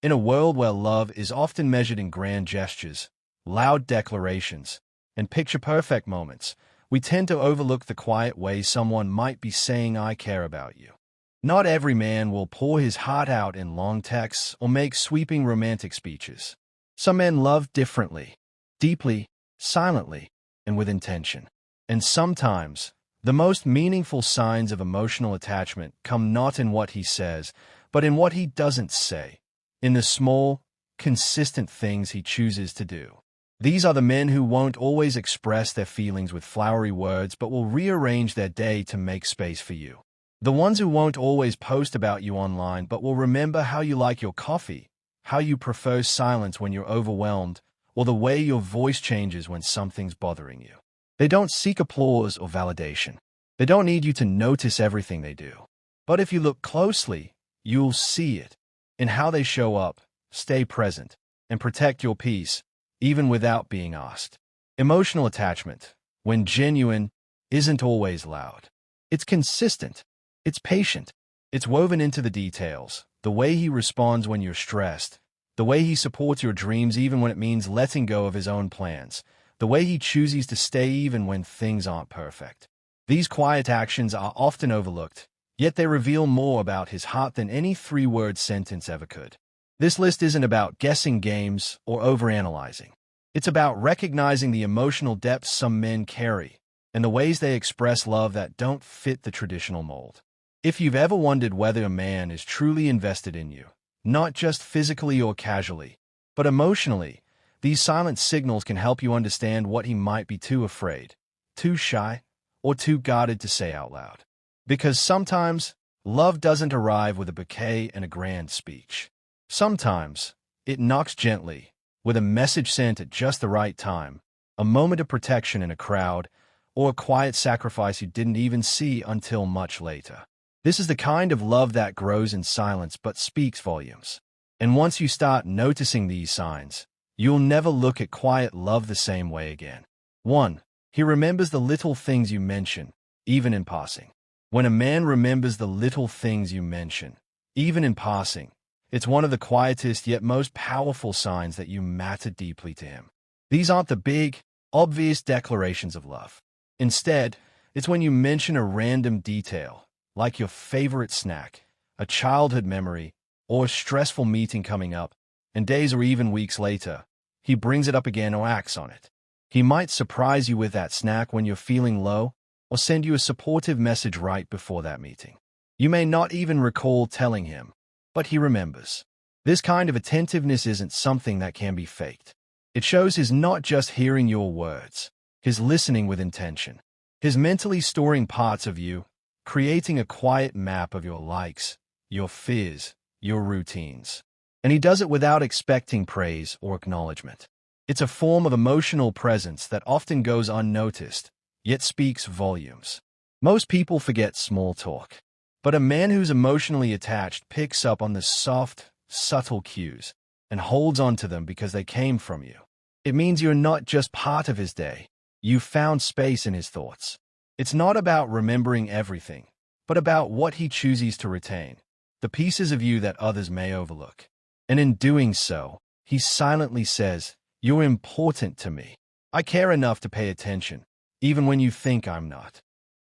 In a world where love is often measured in grand gestures, loud declarations, and picture-perfect moments, we tend to overlook the quiet ways someone might be saying, "I care about you." Not every man will pour his heart out in long texts or make sweeping romantic speeches. Some men love differently, deeply, silently, and with intention. And sometimes, the most meaningful signs of emotional attachment come not in what he says, but in what he doesn't say, in the small, consistent things he chooses to do. These are the men who won't always express their feelings with flowery words, but will rearrange their day to make space for you. The ones who won't always post about you online, but will remember how you like your coffee, how you prefer silence when you're overwhelmed, or the way your voice changes when something's bothering you. They don't seek applause or validation. They don't need you to notice everything they do. But if you look closely, you'll see it in how they show up, stay present, and protect your peace, even without being asked. Emotional attachment, when genuine, isn't always loud. It's consistent. It's patient. It's woven into the details, the way he responds when you're stressed, the way he supports your dreams even when it means letting go of his own plans, the way he chooses to stay even when things aren't perfect. These quiet actions are often overlooked, yet they reveal more about his heart than any three-word sentence ever could. This list isn't about guessing games or overanalyzing. It's about recognizing the emotional depth some men carry and the ways they express love that don't fit the traditional mold. If you've ever wondered whether a man is truly invested in you, not just physically or casually, but emotionally, these silent signals can help you understand what he might be too afraid, too shy, or too guarded to say out loud. Because sometimes, love doesn't arrive with a bouquet and a grand speech. Sometimes, it knocks gently, with a message sent at just the right time, a moment of protection in a crowd, or a quiet sacrifice you didn't even see until much later. This is the kind of love that grows in silence but speaks volumes. And once you start noticing these signs, you'll never look at quiet love the same way again. 1. He remembers the little things you mention, even in passing. When a man remembers the little things you mention, even in passing, it's one of the quietest yet most powerful signs that you matter deeply to him. These aren't the big, obvious declarations of love. Instead, it's when you mention a random detail, like your favorite snack, a childhood memory, or a stressful meeting coming up, and days or even weeks later, he brings it up again or acts on it. He might surprise you with that snack when you're feeling low, or send you a supportive message right before that meeting. You may not even recall telling him, but he remembers. This kind of attentiveness isn't something that can be faked. It shows he's not just hearing your words, he's listening with intention. He's mentally storing parts of you, creating a quiet map of your likes, your fears, your routines. And he does it without expecting praise or acknowledgement. It's a form of emotional presence that often goes unnoticed, yet speaks volumes. Most people forget small talk, but a man who's emotionally attached picks up on the soft, subtle cues and holds on to them because they came from you. It means you're not just part of his day. You've found space in his thoughts. It's not about remembering everything, but about what he chooses to retain, the pieces of you that others may overlook. And in doing so, he silently says, "You're important to me. I care enough to pay attention, even when you think I'm not."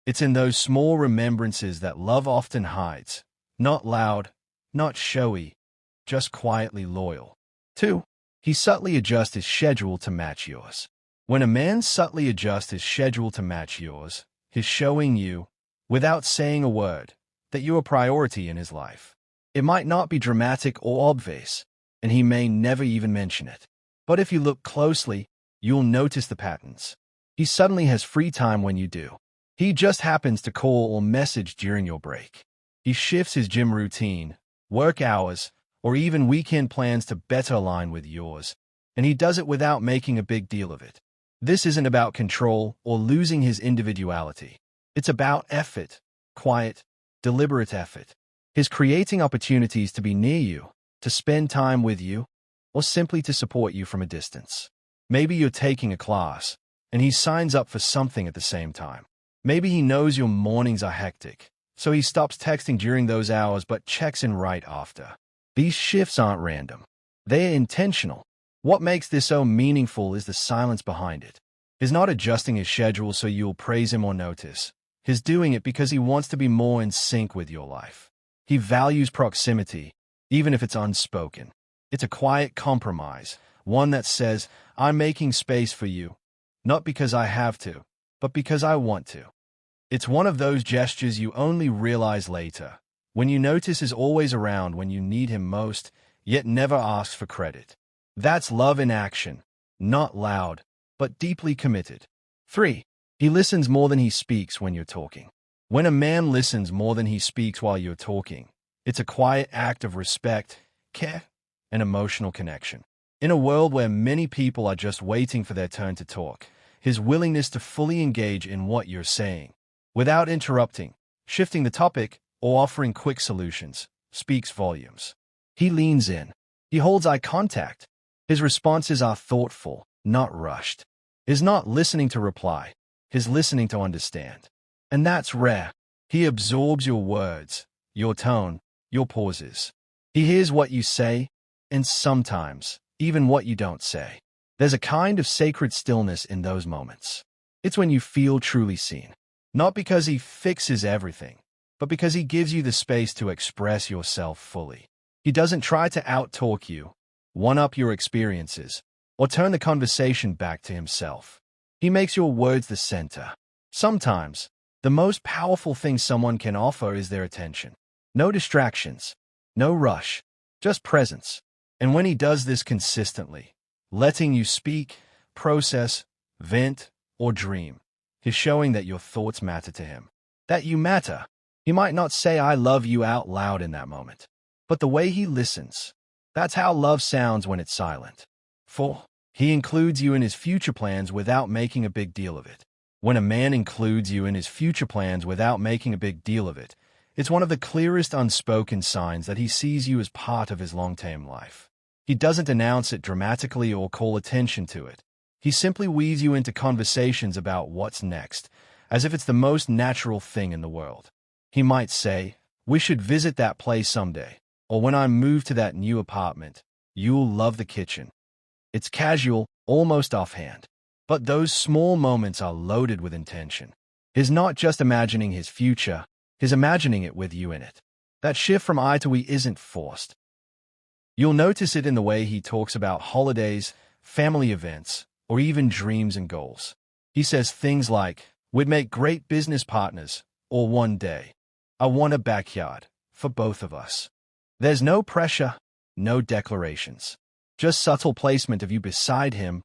It's in those small remembrances that love often hides, not loud, not showy, just quietly loyal. 2. He subtly adjusts his schedule to match yours. When a man subtly adjusts his schedule to match yours, he's showing you, without saying a word, that you're a priority in his life. It might not be dramatic or obvious, and he may never even mention it. But if you look closely, you'll notice the patterns. He suddenly has free time when you do. He just happens to call or message during your break. He shifts his gym routine, work hours, or even weekend plans to better align with yours, and he does it without making a big deal of it. This isn't about control or losing his individuality. It's about effort, quiet, deliberate effort. He's creating opportunities to be near you, to spend time with you, or simply to support you from a distance. Maybe you're taking a class, and he signs up for something at the same time. Maybe he knows your mornings are hectic, so he stops texting during those hours but checks in right after. These shifts aren't random. They are intentional. What makes this so meaningful is the silence behind it. He's not adjusting his schedule so you'll praise him or notice. He's doing it because he wants to be more in sync with your life. He values proximity, even if it's unspoken. It's a quiet compromise, one that says, I'm making space for you, not because I have to, but because I want to. It's one of those gestures you only realize later, when you notice he's always around when you need him most, yet never asks for credit. That's love in action, not loud, but deeply committed. 3. He listens more than he speaks when you're talking. When a man listens more than he speaks while you're talking, it's a quiet act of respect, care, and emotional connection. In a world where many people are just waiting for their turn to talk, his willingness to fully engage in what you're saying, without interrupting, shifting the topic, or offering quick solutions, speaks volumes. He leans in. He holds eye contact. His responses are thoughtful, not rushed. He's not listening to reply. He's listening to understand. And that's rare. He absorbs your words, your tone, your pauses. He hears what you say, and sometimes, even what you don't say. There's a kind of sacred stillness in those moments. It's when you feel truly seen. Not because he fixes everything, but because he gives you the space to express yourself fully. He doesn't try to out-talk you, one-up your experiences, or turn the conversation back to himself. He makes your words the center. Sometimes, the most powerful thing someone can offer is their attention. No distractions, no rush, just presence. And when he does this consistently, letting you speak, process, vent, or dream, he's showing that your thoughts matter to him, that you matter. He might not say I love you out loud in that moment, but the way he listens, that's how love sounds when it's silent. 4. He includes you in his future plans without making a big deal of it. When a man includes you in his future plans without making a big deal of it, it's one of the clearest unspoken signs that he sees you as part of his long-term life. He doesn't announce it dramatically or call attention to it. He simply weaves you into conversations about what's next, as if it's the most natural thing in the world. He might say, we should visit that place someday, or when I move to that new apartment, you'll love the kitchen. It's casual, almost offhand. But those small moments are loaded with intention. He's not just imagining his future, he's imagining it with you in it. That shift from I to we isn't forced. You'll notice it in the way he talks about holidays, family events, or even dreams and goals. He says things like, we'd make great business partners, or one day, I want a backyard, for both of us. There's no pressure, no declarations, just subtle placement of you beside him,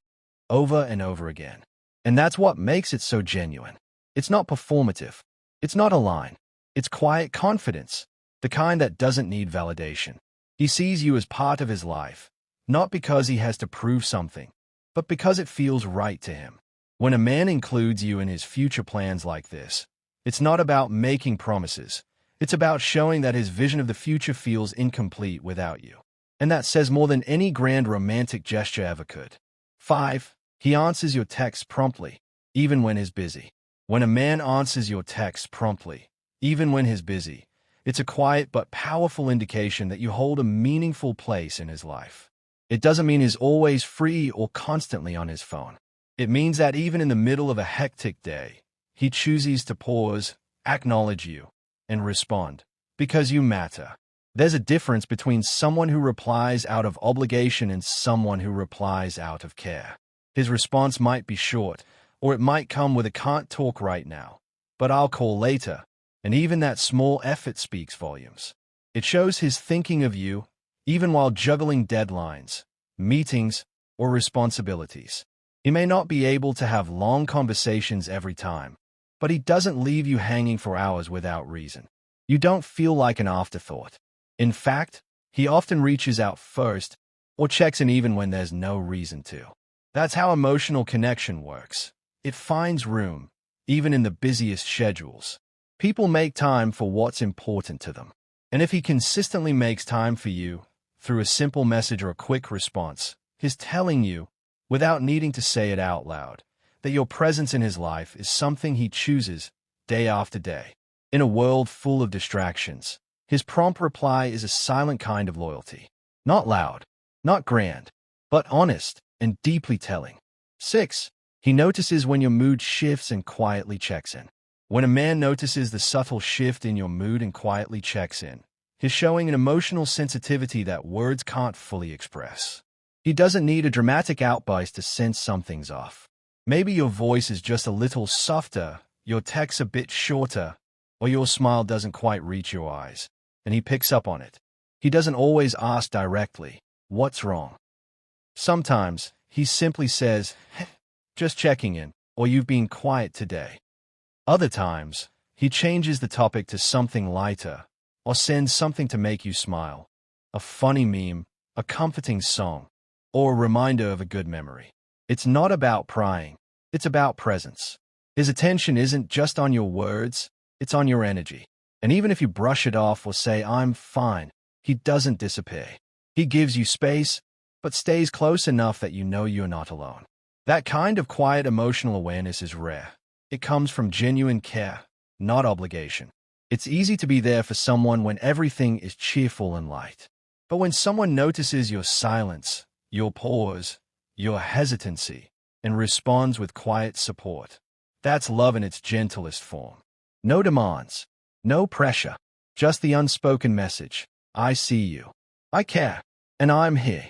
over and over again. And that's what makes it so genuine. It's not performative. It's not a line. It's quiet confidence, the kind that doesn't need validation. He sees you as part of his life, not because he has to prove something, but because it feels right to him. When a man includes you in his future plans like this, it's not about making promises. It's about showing that his vision of the future feels incomplete without you. And that says more than any grand romantic gesture ever could. 5. He answers your texts promptly, even when he's busy. When a man answers your texts promptly, even when he's busy, it's a quiet but powerful indication that you hold a meaningful place in his life. It doesn't mean he's always free or constantly on his phone. It means that even in the middle of a hectic day, he chooses to pause, acknowledge you, and respond, because you matter. There's a difference between someone who replies out of obligation and someone who replies out of care. His response might be short, or it might come with a can't talk right now, but I'll call later, and even that small effort speaks volumes. It shows his thinking of you, even while juggling deadlines, meetings, or responsibilities. He may not be able to have long conversations every time, but he doesn't leave you hanging for hours without reason. You don't feel like an afterthought. In fact, he often reaches out first, or checks in even when there's no reason to. That's how emotional connection works. It finds room, even in the busiest schedules. People make time for what's important to them. And if he consistently makes time for you, through a simple message or a quick response, he's telling you, without needing to say it out loud, that your presence in his life is something he chooses day after day. In a world full of distractions, His prompt reply is a silent kind of loyalty. Not loud, not grand, but honest and deeply telling. 6. He notices when your mood shifts and quietly checks in. When a man notices the subtle shift in your mood and quietly checks in, he's showing an emotional sensitivity that words can't fully express. He doesn't need a dramatic outburst to sense something's off. Maybe your voice is just a little softer, your text a bit shorter, or your smile doesn't quite reach your eyes, and he picks up on it. He doesn't always ask directly, "What's wrong?" Sometimes he simply says, "Just checking in," or "You've been quiet today." Other times, he changes the topic to something lighter, or sends something to make you smile. A funny meme, a comforting song, or a reminder of a good memory. It's not about prying, it's about presence. His attention isn't just on your words, it's on your energy. And even if you brush it off or say, "I'm fine," he doesn't disappear. He gives you space, but stays close enough that you know you're not alone. That kind of quiet emotional awareness is rare. It comes from genuine care, not obligation. It's easy to be there for someone when everything is cheerful and light. But when someone notices your silence, your pause, your hesitancy, and responds with quiet support, that's love in its gentlest form. No demands, no pressure, just the unspoken message: "I see you, I care, and I'm here."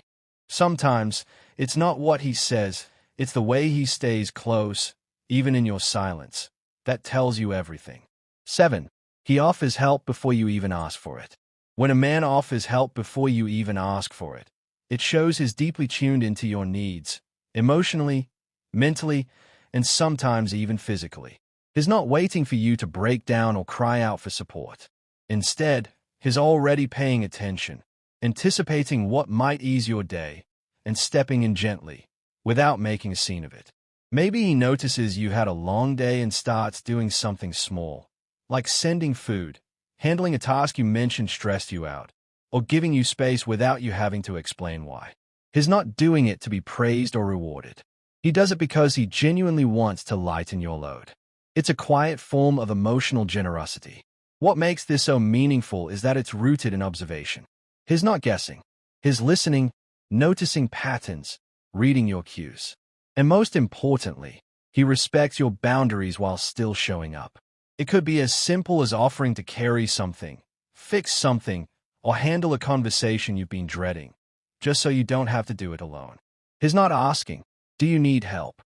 Sometimes, it's not what he says, it's the way he stays close, even in your silence, that tells you everything. 7. He offers help before you even ask for it. When a man offers help before you even ask for it, it shows he's deeply tuned into your needs, emotionally, mentally, and sometimes even physically. He's not waiting for you to break down or cry out for support. Instead, he's already paying attention, anticipating what might ease your day, and stepping in gently, without making a scene of it. Maybe he notices you had a long day and starts doing something small, like sending food, handling a task you mentioned stressed you out, or giving you space without you having to explain why. He's not doing it to be praised or rewarded. He does it because he genuinely wants to lighten your load. It's a quiet form of emotional generosity. What makes this so meaningful is that it's rooted in observation. He's not guessing. He's listening, noticing patterns, reading your cues. And most importantly, he respects your boundaries while still showing up. It could be as simple as offering to carry something, fix something, or handle a conversation you've been dreading, just so you don't have to do it alone. He's not asking, "Do you need help?"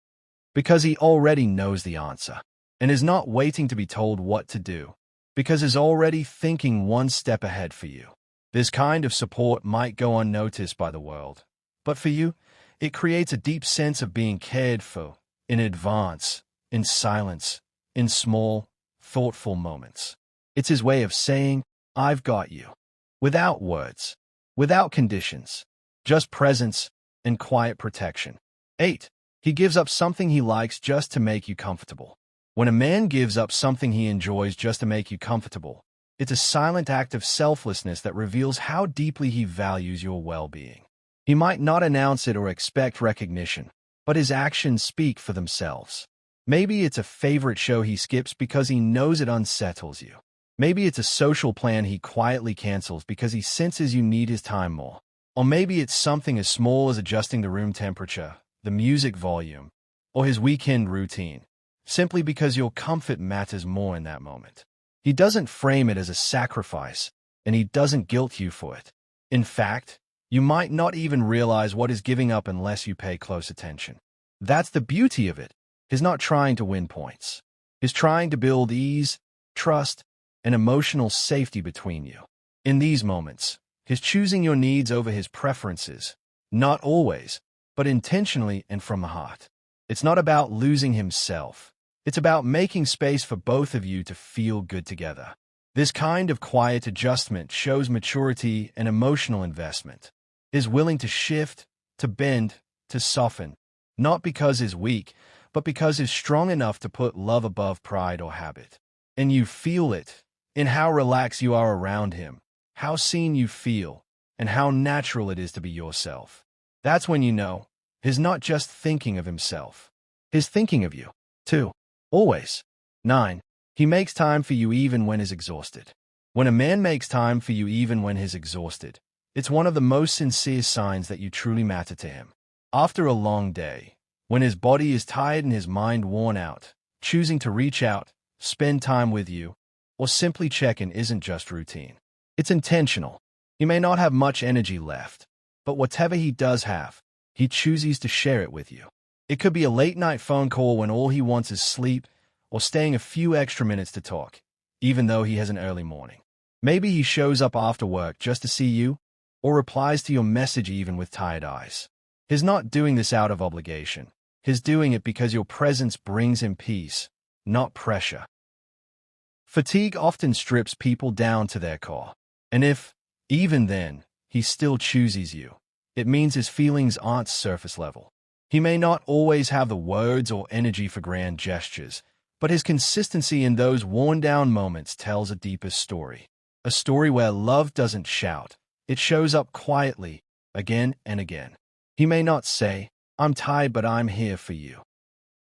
because he already knows the answer, and is not waiting to be told what to do, because he's already thinking one step ahead for you. This kind of support might go unnoticed by the world, but for you, it creates a deep sense of being cared for, in advance, in silence, in small, thoughtful moments. It's his way of saying, "I've got you," without words, without conditions, just presence and quiet protection. 8. He gives up something he likes just to make you comfortable. When a man gives up something he enjoys just to make you comfortable, it's a silent act of selflessness that reveals how deeply he values your well-being. He might not announce it or expect recognition, but his actions speak for themselves. Maybe it's a favorite show he skips because he knows it unsettles you. Maybe it's a social plan he quietly cancels because he senses you need his time more. Or maybe it's something as small as adjusting the room temperature, the music volume, or his weekend routine, simply because your comfort matters more in that moment. He doesn't frame it as a sacrifice, and he doesn't guilt you for it. In fact, you might not even realize what he's giving up unless you pay close attention. That's the beauty of it. He's not trying to win points. He's trying to build ease, trust, and emotional safety between you. In these moments, he's choosing your needs over his preferences, not always, but intentionally and from the heart. It's not about losing himself. It's about making space for both of you to feel good together. This kind of quiet adjustment shows maturity and emotional investment. He's willing to shift, to bend, to soften, not because he's weak, but because he's strong enough to put love above pride or habit. And you feel it in how relaxed you are around him, how seen you feel, and how natural it is to be yourself. That's when you know he's not just thinking of himself. He's thinking of you, too. Always. 9. He makes time for you even when he's exhausted. When a man makes time for you even when he's exhausted, it's one of the most sincere signs that you truly matter to him. After a long day, when his body is tired and his mind worn out, choosing to reach out, spend time with you, or simply check in isn't just routine. It's intentional. He may not have much energy left, but whatever he does have, he chooses to share it with you. It could be a late-night phone call when all he wants is sleep, or staying a few extra minutes to talk, even though he has an early morning. Maybe he shows up after work just to see you, or replies to your message even with tired eyes. He's not doing this out of obligation. He's doing it because your presence brings him peace, not pressure. Fatigue often strips people down to their core, and if, even then, he still chooses you, it means his feelings aren't surface level. He may not always have the words or energy for grand gestures, but his consistency in those worn-down moments tells a deeper story. A story where love doesn't shout. It shows up quietly, again and again. He may not say, "I'm tired, but I'm here for you."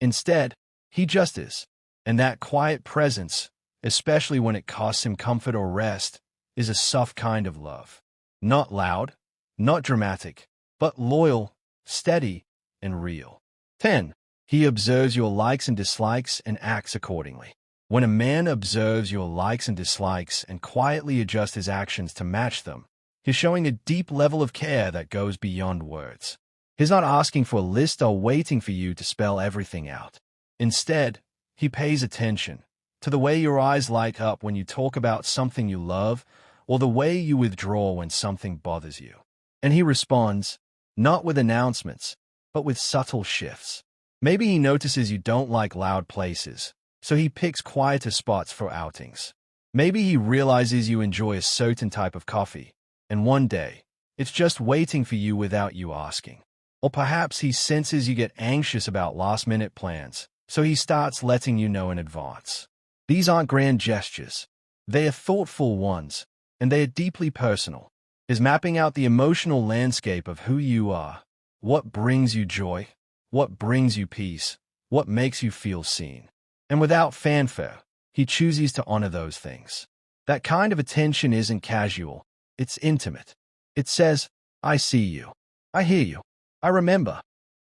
Instead, he just is. And that quiet presence, especially when it costs him comfort or rest, is a soft kind of love. Not loud, not dramatic, but loyal, steady, and real. 10. He observes your likes and dislikes and acts accordingly. When a man observes your likes and dislikes and quietly adjusts his actions to match them, he's showing a deep level of care that goes beyond words. He's not asking for a list or waiting for you to spell everything out. Instead, he pays attention to the way your eyes light up when you talk about something you love or the way you withdraw when something bothers you. And he responds, not with announcements, but with subtle shifts. Maybe he notices you don't like loud places, so he picks quieter spots for outings. Maybe he realizes you enjoy a certain type of coffee, and one day, it's just waiting for you without you asking. Or perhaps he senses you get anxious about last-minute plans, so he starts letting you know in advance. These aren't grand gestures. They are thoughtful ones, and they are deeply personal. Is mapping out the emotional landscape of who you are. What brings you joy? What brings you peace? What makes you feel seen? And without fanfare, he chooses to honor those things. That kind of attention isn't casual. It's intimate. It says, "I see you. I hear you. I remember."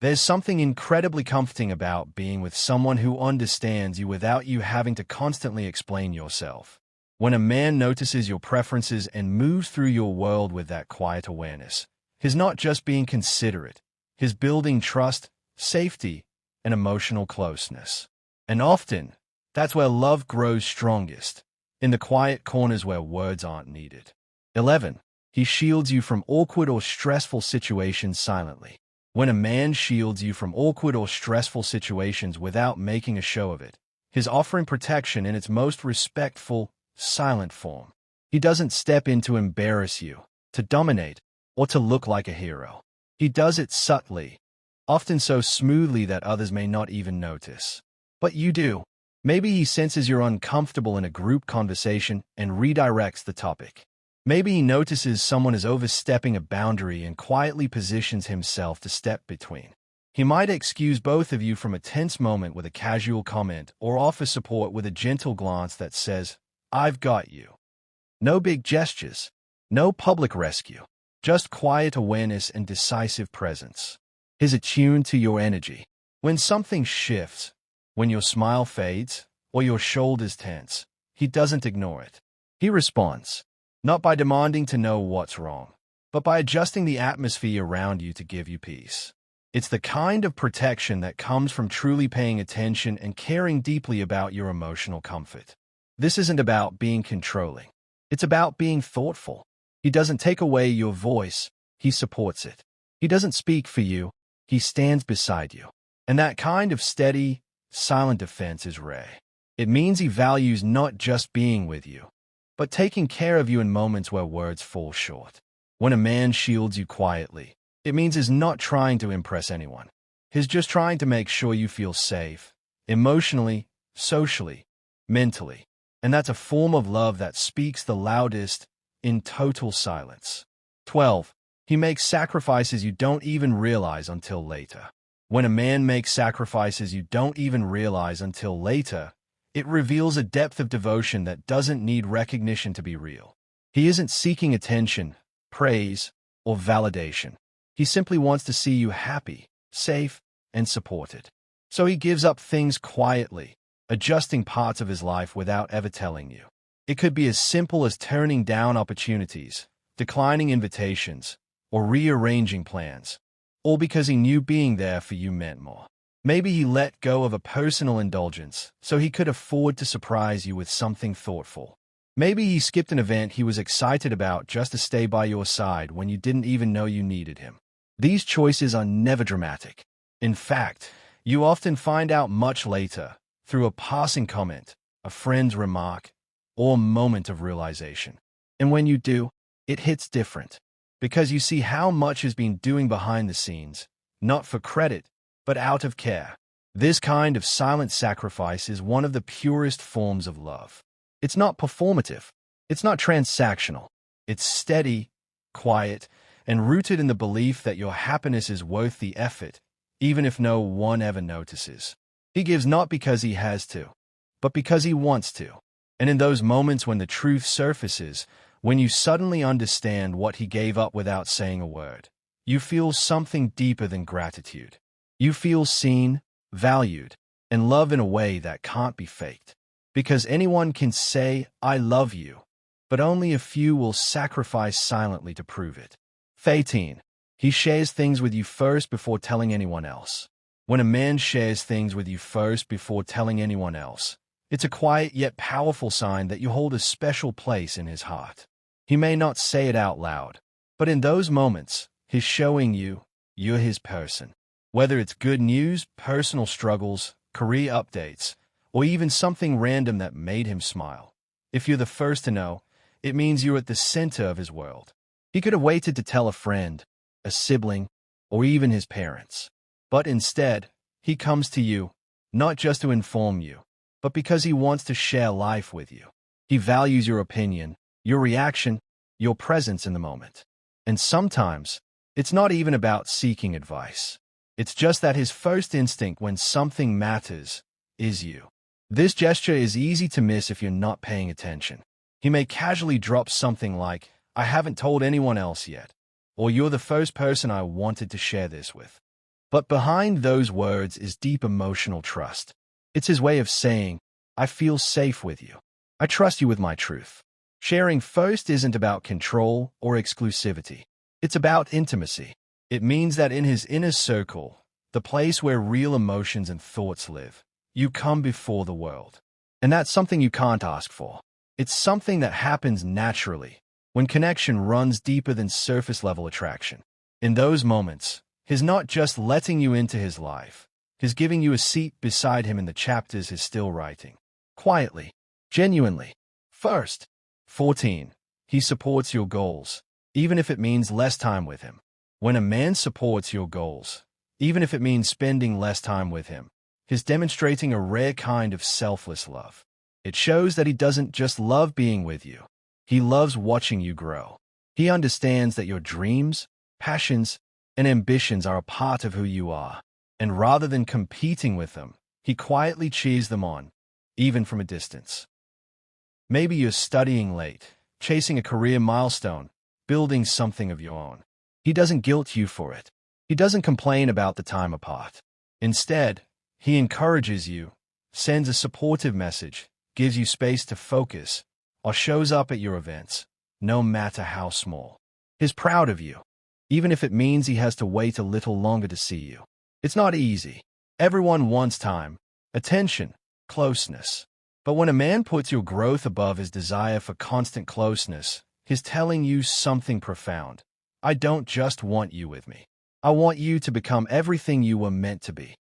There's something incredibly comforting about being with someone who understands you without you having to constantly explain yourself. When a man notices your preferences and moves through your world with that quiet awareness, he's not just being considerate. He's building trust, safety, and emotional closeness. And often, that's where love grows strongest, in the quiet corners where words aren't needed. 11. He shields you from awkward or stressful situations silently. When a man shields you from awkward or stressful situations without making a show of it, he's offering protection in its most respectful, silent form. He doesn't step in to embarrass you, to dominate, or to look like a hero. He does it subtly, often so smoothly that others may not even notice. But you do. Maybe he senses you're uncomfortable in a group conversation and redirects the topic. Maybe he notices someone is overstepping a boundary and quietly positions himself to step between. He might excuse both of you from a tense moment with a casual comment or offer support with a gentle glance that says, "I've got you." No big gestures, no public rescue, just quiet awareness and decisive presence. He's attuned to your energy. When something shifts, when your smile fades or your shoulders tense, he doesn't ignore it. He responds, not by demanding to know what's wrong, but by adjusting the atmosphere around you to give you peace. It's the kind of protection that comes from truly paying attention and caring deeply about your emotional comfort. This isn't about being controlling. It's about being thoughtful. He doesn't take away your voice, he supports it. He doesn't speak for you, he stands beside you. And that kind of steady, silent defense is rare. It means he values not just being with you, but taking care of you in moments where words fall short. When a man shields you quietly, it means he's not trying to impress anyone. He's just trying to make sure you feel safe, emotionally, socially, mentally. And that's a form of love that speaks the loudest in total silence. 12. He makes sacrifices you don't even realize until later. When a man makes sacrifices you don't even realize until later, It reveals a depth of devotion that doesn't need recognition to be real. He isn't seeking attention, praise, or validation. He simply wants to see you happy, safe, and supported. So he gives up things quietly, adjusting parts of his life without ever telling you. It could be as simple as turning down opportunities, declining invitations, or rearranging plans, all because he knew being there for you meant more. Maybe he let go of a personal indulgence so he could afford to surprise you with something thoughtful. Maybe he skipped an event he was excited about just to stay by your side when you didn't even know you needed him. These choices are never dramatic. In fact, you often find out much later, through a passing comment, a friend's remark, or a moment of realization. And when you do, it hits different, because you see how much has been doing behind the scenes, not for credit, but out of care. This kind of silent sacrifice is one of the purest forms of love. It's not performative. It's not transactional. It's steady, quiet, and rooted in the belief that your happiness is worth the effort, even if no one ever notices. He gives not because he has to, but because he wants to. And in those moments when the truth surfaces, when you suddenly understand what he gave up without saying a word, you feel something deeper than gratitude. You feel seen, valued, and loved in a way that can't be faked. Because anyone can say, "I love you," but only a few will sacrifice silently to prove it. 18. He shares things with you first before telling anyone else. When a man shares things with you first before telling anyone else, it's a quiet yet powerful sign that you hold a special place in his heart. He may not say it out loud, but in those moments, he's showing you're his person. Whether it's good news, personal struggles, career updates, or even something random that made him smile. If you're the first to know, it means you're at the center of his world. He could have waited to tell a friend, a sibling, or even his parents. But instead, he comes to you, not just to inform you, but because he wants to share life with you. He values your opinion, your reaction, your presence in the moment. And sometimes, it's not even about seeking advice. It's just that his first instinct when something matters is you. This gesture is easy to miss if you're not paying attention. He may casually drop something like, "I haven't told anyone else yet," or "You're the first person I wanted to share this with." But behind those words is deep emotional trust. It's his way of saying, "I feel safe with you. I trust you with my truth." Sharing first isn't about control or exclusivity. It's about intimacy. It means that in his inner circle, the place where real emotions and thoughts live, you come before the world. And that's something you can't ask for. It's something that happens naturally, when connection runs deeper than surface-level attraction. In those moments, he's not just letting you into his life, he's giving you a seat beside him in the chapters he's still writing. Quietly, genuinely. First. 14. He supports your goals, even if it means less time with him. When a man supports your goals, even if it means spending less time with him, he's demonstrating a rare kind of selfless love. It shows that he doesn't just love being with you. He loves watching you grow. He understands that your dreams, passions, and ambitions are a part of who you are. And rather than competing with them, he quietly cheers them on, even from a distance. Maybe you're studying late, chasing a career milestone, building something of your own. He doesn't guilt you for it. He doesn't complain about the time apart. Instead, he encourages you, sends a supportive message, gives you space to focus, or shows up at your events, no matter how small. He's proud of you, even if it means he has to wait a little longer to see you. It's not easy. Everyone wants time, attention, closeness. But when a man puts your growth above his desire for constant closeness, he's telling you something profound. I don't just want you with me. I want you to become everything you were meant to be.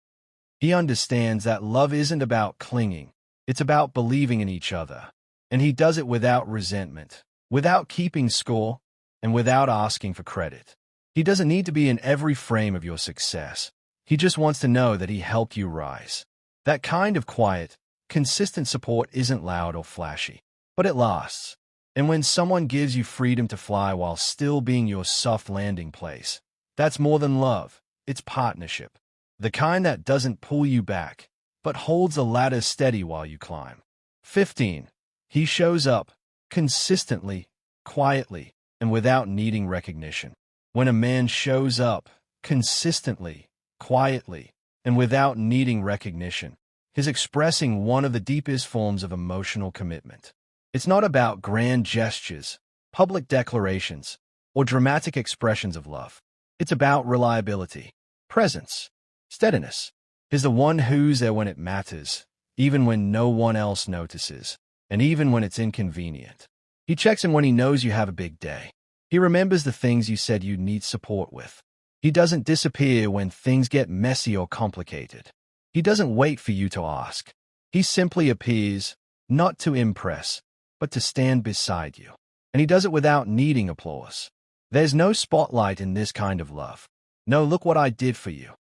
He understands that love isn't about clinging. It's about believing in each other. And he does it without resentment, without keeping score, and without asking for credit. He doesn't need to be in every frame of your success. He just wants to know that he helped you rise. That kind of quiet, consistent support isn't loud or flashy, but it lasts. And when someone gives you freedom to fly while still being your soft landing place, that's more than love. It's partnership. The kind that doesn't pull you back, but holds a ladder steady while you climb. 15. He shows up consistently, quietly, and without needing recognition. When a man shows up consistently, quietly, and without needing recognition, he's expressing one of the deepest forms of emotional commitment. It's not about grand gestures, public declarations, or dramatic expressions of love. It's about reliability, presence, steadiness. He's the one who's there when it matters, even when no one else notices, and even when it's inconvenient. He checks in when he knows you have a big day. He remembers the things you said you need support with. He doesn't disappear when things get messy or complicated. He doesn't wait for you to ask. He simply appears, not to impress, but to stand beside you. And he does it without needing applause. There's no spotlight in this kind of love. No, look what I did for you.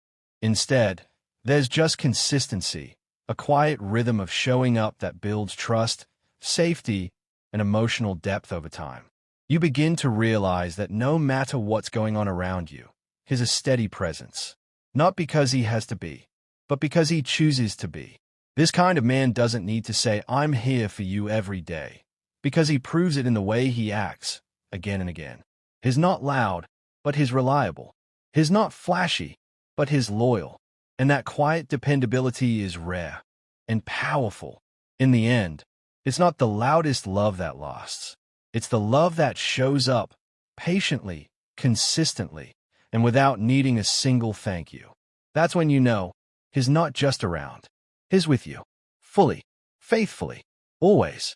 Instead, there's just consistency, a quiet rhythm of showing up that builds trust, safety, and emotional depth over time. You begin to realize that no matter what's going on around you, he's a steady presence. Not because he has to be, but because he chooses to be. This kind of man doesn't need to say, "I'm here for you every day," because he proves it in the way he acts, again and again. He's not loud, but he's reliable. He's not flashy, but he's loyal. And that quiet dependability is rare and powerful. In the end, it's not the loudest love that lasts. It's the love that shows up patiently, consistently, and without needing a single thank you. That's when you know he's not just around. He's with you, fully, faithfully, always.